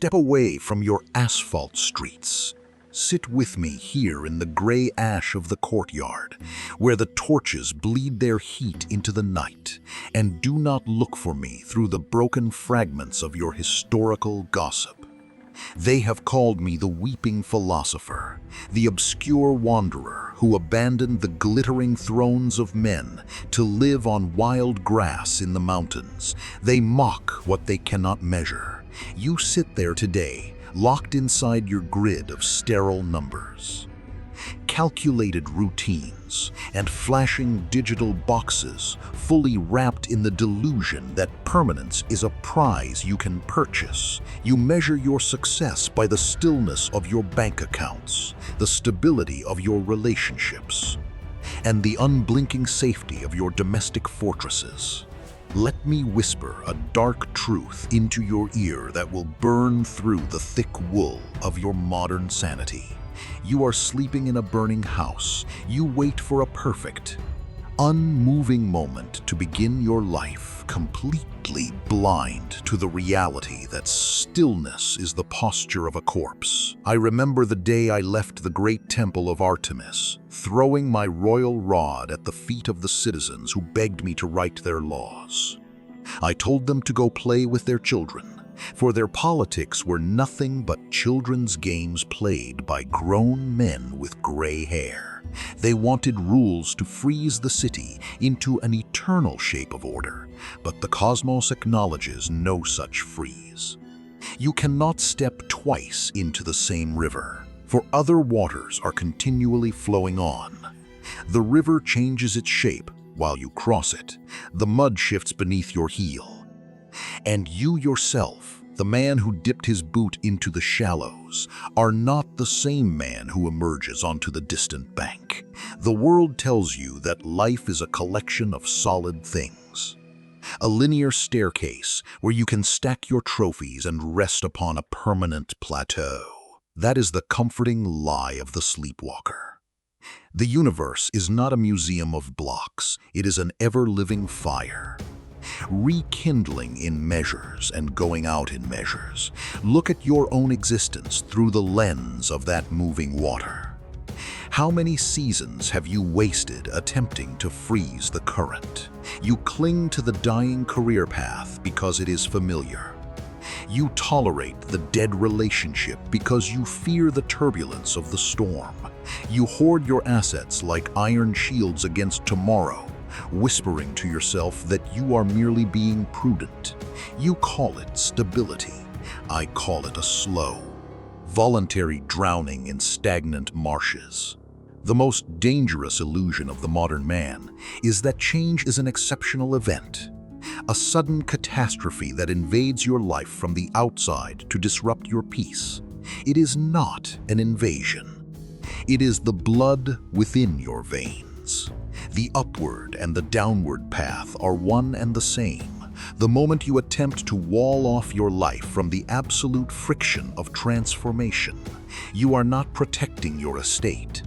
Step away from your asphalt streets. Sit with me here in the gray ash of the courtyard, where the torches bleed their heat into the night, and do not look for me through the broken fragments of your historical gossip. They have called me the weeping philosopher, the obscure wanderer who abandoned the glittering thrones of men to live on wild grass in the mountains. They mock what they cannot measure. You sit there today, locked inside your grid of sterile numbers. Calculated routines and flashing digital boxes, fully wrapped in the delusion that permanence is a prize you can purchase. You measure your success by the stillness of your bank accounts, the stability of your relationships, and the unblinking safety of your domestic fortresses. Let me whisper a dark truth into your ear that will burn through the thick wool of your modern sanity. You are sleeping in a burning house. You wait for a perfect, unmoving moment to begin your life, completely blind to the reality that stillness is the posture of a corpse. I remember the day I left the great temple of Artemis, throwing my royal rod at the feet of the citizens who begged me to write their laws. I told them to go play with their children, for their politics were nothing but children's games played by grown men with gray hair. They wanted rules to freeze the city into an eternal shape of order, but the cosmos acknowledges no such freeze. You cannot step twice into the same river, for other waters are continually flowing on. The river changes its shape while you cross it. The mud shifts beneath your heel. And you yourself, the man who dipped his boot into the shallows, are not the same man who emerges onto the distant bank. The world tells you that life is a collection of solid things, a linear staircase where you can stack your trophies and rest upon a permanent plateau. That is the comforting lie of the sleepwalker. The universe is not a museum of blocks. It is an ever-living fire, rekindling in measures and going out in measures. Look at your own existence through the lens of that moving water. How many seasons have you wasted attempting to freeze the current? You cling to the dying career path because it is familiar. You tolerate the dead relationship because you fear the turbulence of the storm. You hoard your assets like iron shields against tomorrow, whispering to yourself that you are merely being prudent. You call it stability. I call it a slow, voluntary drowning in stagnant marshes. The most dangerous illusion of the modern man is that change is an exceptional event, a sudden catastrophe that invades your life from the outside to disrupt your peace. It is not an invasion. It is the blood within your veins. The upward and the downward path are one and the same. The moment you attempt to wall off your life from the absolute friction of transformation, you are not protecting your estate.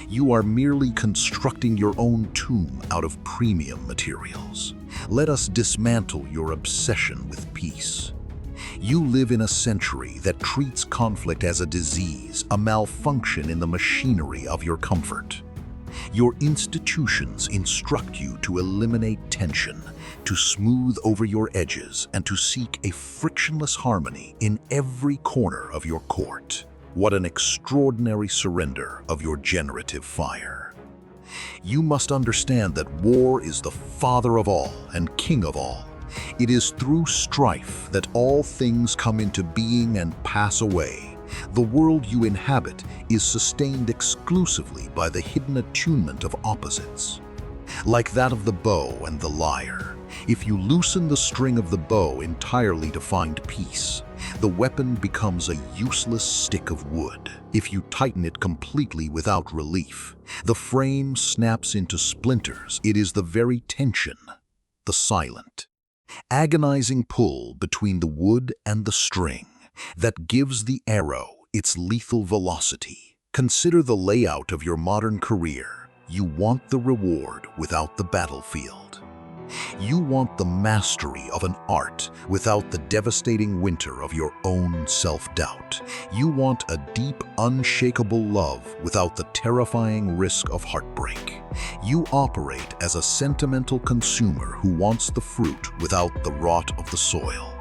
You are merely constructing your own tomb out of premium materials. Let us dismantle your obsession with peace. You live in a century that treats conflict as a disease, a malfunction in the machinery of your comfort. Your institutions instruct you to eliminate tension, to smooth over your edges, and to seek a frictionless harmony in every corner of your court. What an extraordinary surrender of your generative fire. You must understand that war is the father of all and king of all. It is through strife that all things come into being and pass away. The world you inhabit is sustained exclusively by the hidden attunement of opposites, like that of the bow and the lyre. If you loosen the string of the bow entirely to find peace, the weapon becomes a useless stick of wood. If you tighten it completely without relief, the frame snaps into splinters. It is the very tension, the silent, agonizing pull between the wood and the string, that gives the arrow its lethal velocity. Consider the layout of your modern career. You want the reward without the battlefield. You want the mastery of an art without the devastating winter of your own self-doubt. You want a deep, unshakable love without the terrifying risk of heartbreak. You operate as a sentimental consumer who wants the fruit without the rot of the soil.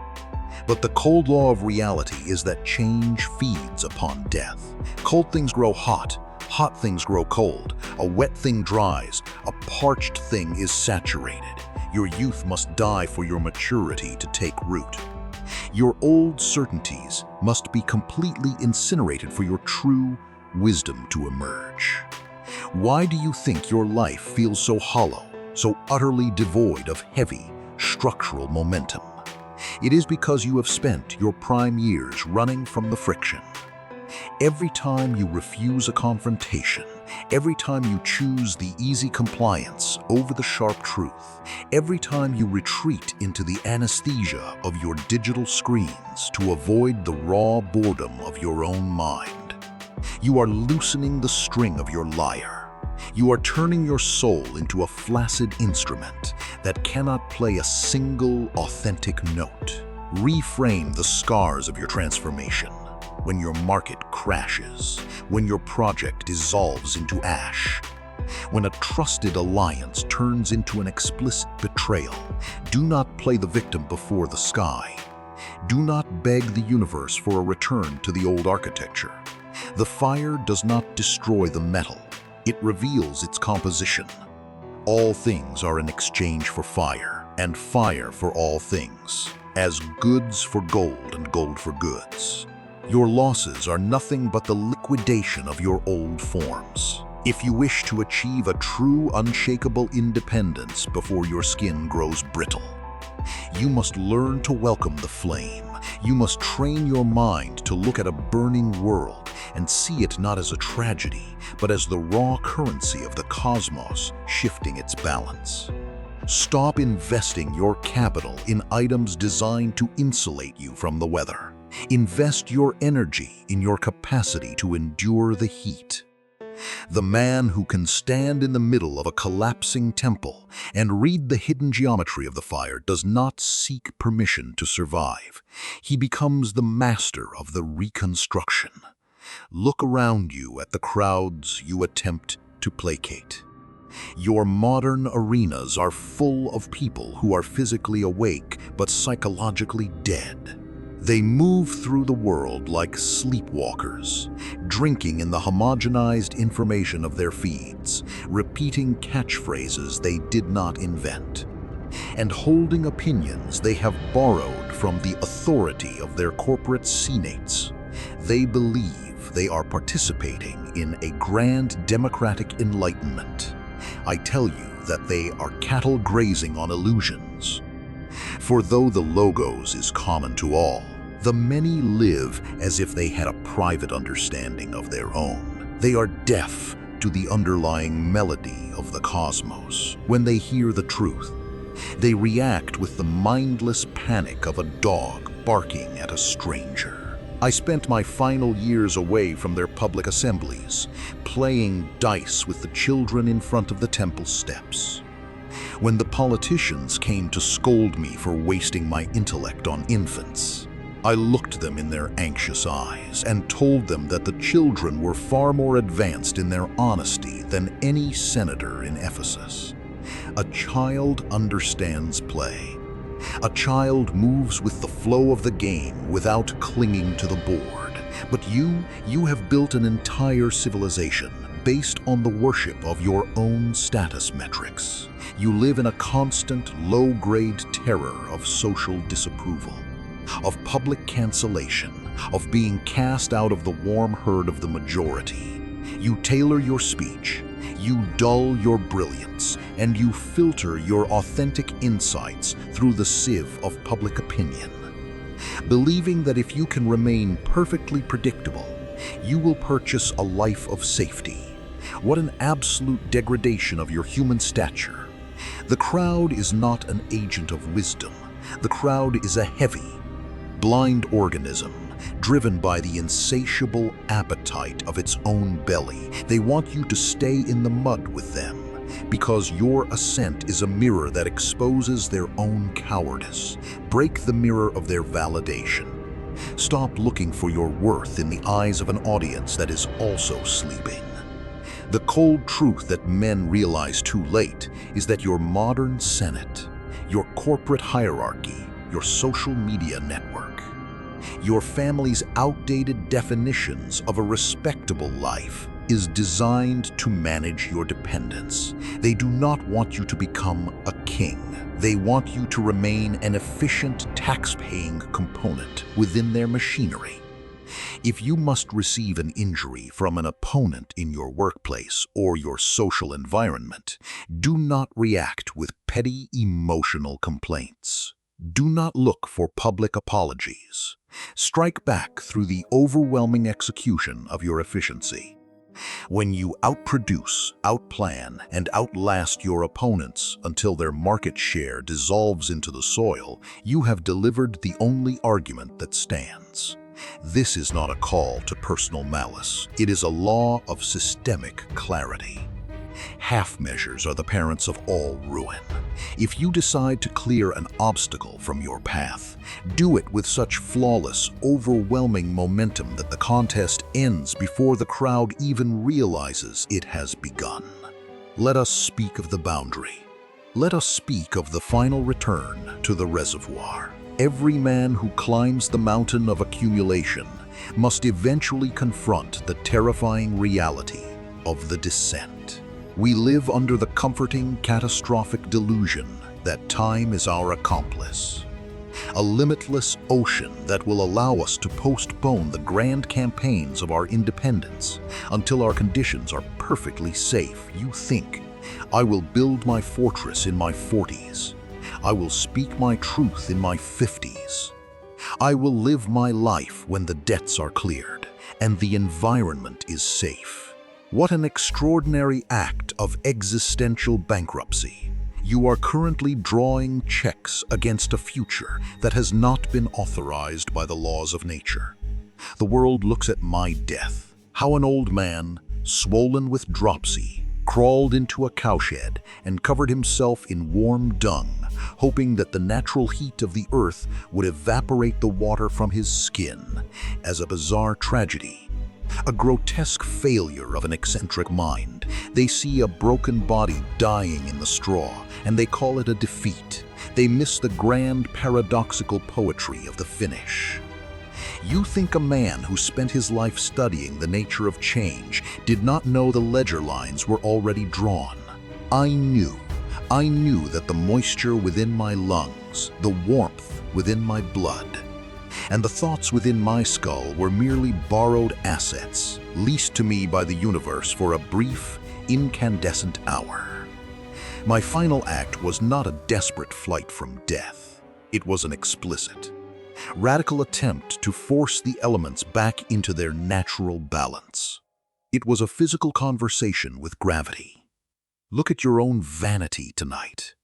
But the cold law of reality is that change feeds upon death. Cold things grow hot. Hot things grow cold. A wet thing dries. A parched thing is saturated. Your youth must die for your maturity to take root. Your old certainties must be completely incinerated for your true wisdom to emerge. Why do you think your life feels so hollow, so utterly devoid of heavy, structural momentum? It is because you have spent your prime years running from the friction. Every time you refuse a confrontation, every time you choose the easy compliance over the sharp truth, every time you retreat into the anesthesia of your digital screens to avoid the raw boredom of your own mind, you are loosening the string of your lyre. You are turning your soul into a flaccid instrument that cannot play a single authentic note. Reframe the scars of your transformation. When your market crashes, when your project dissolves into ash, when a trusted alliance turns into an explicit betrayal, do not play the victim before the sky. Do not beg the universe for a return to the old architecture. The fire does not destroy the metal, it reveals its composition. All things are in exchange for fire, and fire for all things, as goods for gold and gold for goods. Your losses are nothing but the liquidation of your old forms. If you wish to achieve a true, unshakable independence before your skin grows brittle, you must learn to welcome the flame. You must train your mind to look at a burning world and see it not as a tragedy, but as the raw currency of the cosmos shifting its balance. Stop investing your capital in items designed to insulate you from the weather. Invest your energy in your capacity to endure the heat. The man who can stand in the middle of a collapsing temple and read the hidden geometry of the fire does not seek permission to survive. He becomes the master of the reconstruction. Look around you at the crowds you attempt to placate. Your modern arenas are full of people who are physically awake but psychologically dead. They move through the world like sleepwalkers, drinking in the homogenized information of their feeds, repeating catchphrases they did not invent, and holding opinions they have borrowed from the authority of their corporate senates. They believe they are participating in a grand democratic enlightenment. I tell you that they are cattle grazing on illusions. For though the logos is common to all, the many live as if they had a private understanding of their own. They are deaf to the underlying melody of the cosmos. When they hear the truth, they react with the mindless panic of a dog barking at a stranger. I spent my final years away from their public assemblies, playing dice with the children in front of the temple steps. When the politicians came to scold me for wasting my intellect on infants, I looked them in their anxious eyes and told them that the children were far more advanced in their honesty than any senator in Ephesus. A child understands play. A child moves with the flow of the game without clinging to the board. But you have built an entire civilization based on the worship of your own status metrics. You live in a constant, low-grade terror of social disapproval, of public cancellation, of being cast out of the warm herd of the majority. You tailor your speech, you dull your brilliance, and you filter your authentic insights through the sieve of public opinion, believing that if you can remain perfectly predictable, you will purchase a life of safety. What an absolute degradation of your human stature. The crowd is not an agent of wisdom. The crowd is a heavy, blind organism, driven by the insatiable appetite of its own belly. They want you to stay in the mud with them, because your ascent is a mirror that exposes their own cowardice. Break the mirror of their validation. Stop looking for your worth in the eyes of an audience that is also sleeping. The cold truth that men realize too late is that your modern Senate, your corporate hierarchy, your social media network, your family's outdated definitions of a respectable life is designed to manage your dependence. They do not want you to become a king. They want you to remain an efficient tax-paying component within their machinery. If you must receive an injury from an opponent in your workplace or your social environment, do not react with petty emotional complaints. Do not look for public apologies. Strike back through the overwhelming execution of your efficiency. When you outproduce, outplan, and outlast your opponents until their market share dissolves into the soil, you have delivered the only argument that stands. This is not a call to personal malice. It is a law of systemic clarity. Half measures are the parents of all ruin. If you decide to clear an obstacle from your path, do it with such flawless, overwhelming momentum that the contest ends before the crowd even realizes it has begun. Let us speak of the boundary. Let us speak of the final return to the reservoir. Every man who climbs the mountain of accumulation must eventually confront the terrifying reality of the descent. We live under the comforting, catastrophic delusion that time is our accomplice. A limitless ocean that will allow us to postpone the grand campaigns of our independence until our conditions are perfectly safe. You think, I will build my fortress in my 40s. I will speak my truth in my 50s. I will live my life when the debts are cleared and the environment is safe. What an extraordinary act of existential bankruptcy. You are currently drawing checks against a future that has not been authorized by the laws of nature. The world looks at my death, how an old man, swollen with dropsy, crawled into a cowshed and covered himself in warm dung, hoping that the natural heat of the earth would evaporate the water from his skin, as a bizarre tragedy. A grotesque failure of an eccentric mind. They see a broken body dying in the straw, and they call it a defeat. They miss the grand paradoxical poetry of the finish. You think a man who spent his life studying the nature of change did not know the ledger lines were already drawn. I knew that the moisture within my lungs, the warmth within my blood, and the thoughts within my skull were merely borrowed assets, leased to me by the universe for a brief, incandescent hour. My final act was not a desperate flight from death. It was an explicit, radical attempt to force the elements back into their natural balance. It was a physical conversation with gravity. Look at your own vanity tonight.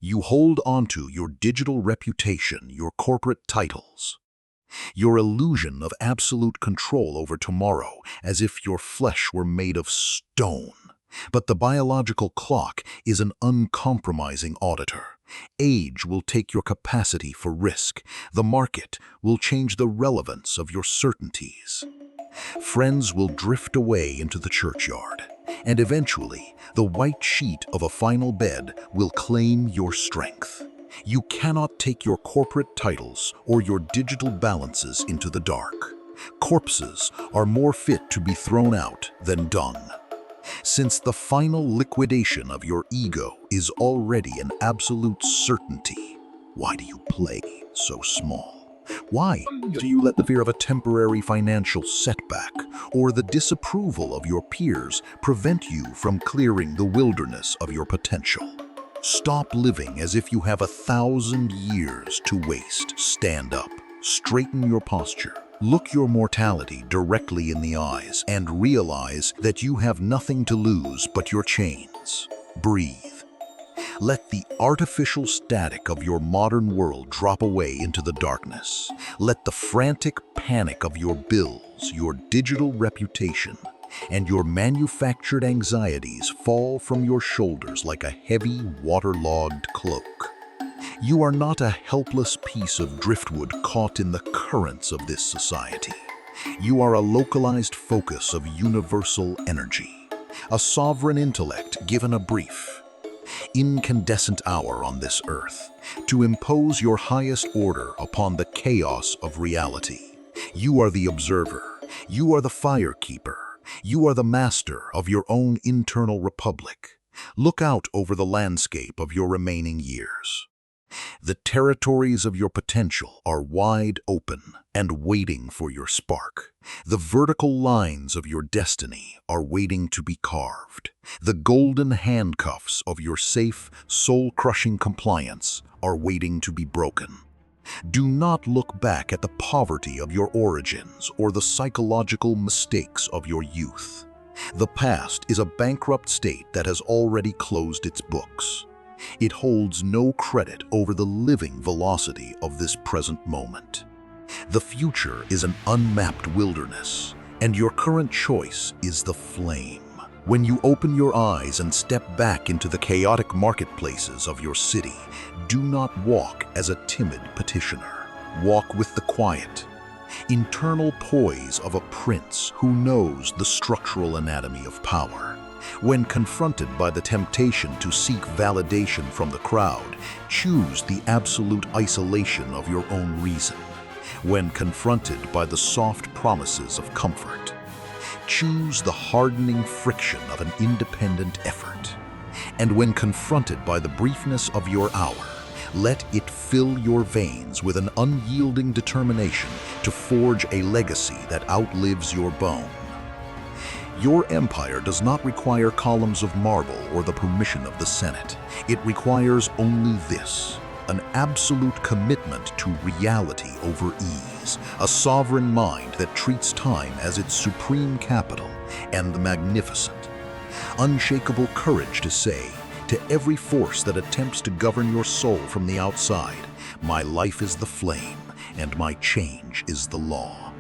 You hold onto your digital reputation, your corporate titles, your illusion of absolute control over tomorrow, as if your flesh were made of stone. But the biological clock is an uncompromising auditor. Age will take your capacity for risk. The market will change the relevance of your certainties. Friends will drift away into the churchyard, and eventually the white sheet of a final bed will claim your strength. You cannot take your corporate titles or your digital balances into the dark. Corpses are more fit to be thrown out than dung. Since the final liquidation of your ego is already an absolute certainty, why do you play so small? Why do you let the fear of a temporary financial setback or the disapproval of your peers prevent you from clearing the wilderness of your potential? Stop living as if you have 1,000 years to waste. Stand up, straighten your posture, look your mortality directly in the eyes, and realize that you have nothing to lose but your chains. Breathe. Let the artificial static of your modern world drop away into the darkness. Let the frantic panic of your bills, your digital reputation, and your manufactured anxieties fall from your shoulders like a heavy, waterlogged cloak. You are not a helpless piece of driftwood caught in the currents of this society. You are a localized focus of universal energy, a sovereign intellect given a brief, incandescent hour on this earth to impose your highest order upon the chaos of reality. You are the observer. You are the firekeeper. You are the master of your own internal republic. Look out over the landscape of your remaining years. The territories of your potential are wide open and waiting for your spark. The vertical lines of your destiny are waiting to be carved. The golden handcuffs of your safe, soul-crushing compliance are waiting to be broken. Do not look back at the poverty of your origins or the psychological mistakes of your youth. The past is a bankrupt state that has already closed its books. It holds no credit over the living velocity of this present moment. The future is an unmapped wilderness, and your current choice is the flame. When you open your eyes and step back into the chaotic marketplaces of your city, do not walk as a timid petitioner. Walk with the quiet, internal poise of a prince who knows the structural anatomy of power. When confronted by the temptation to seek validation from the crowd, choose the absolute isolation of your own reason. When confronted by the soft promises of comfort, choose the hardening friction of an independent effort. And when confronted by the briefness of your hour, let it fill your veins with an unyielding determination to forge a legacy that outlives your bone. Your empire does not require columns of marble or the permission of the Senate. It requires only this: an absolute commitment to reality over ease, a sovereign mind that treats time as its supreme capital, and the magnificent, unshakable courage to say, to every force that attempts to govern your soul from the outside, my life is the flame, and my change is the law.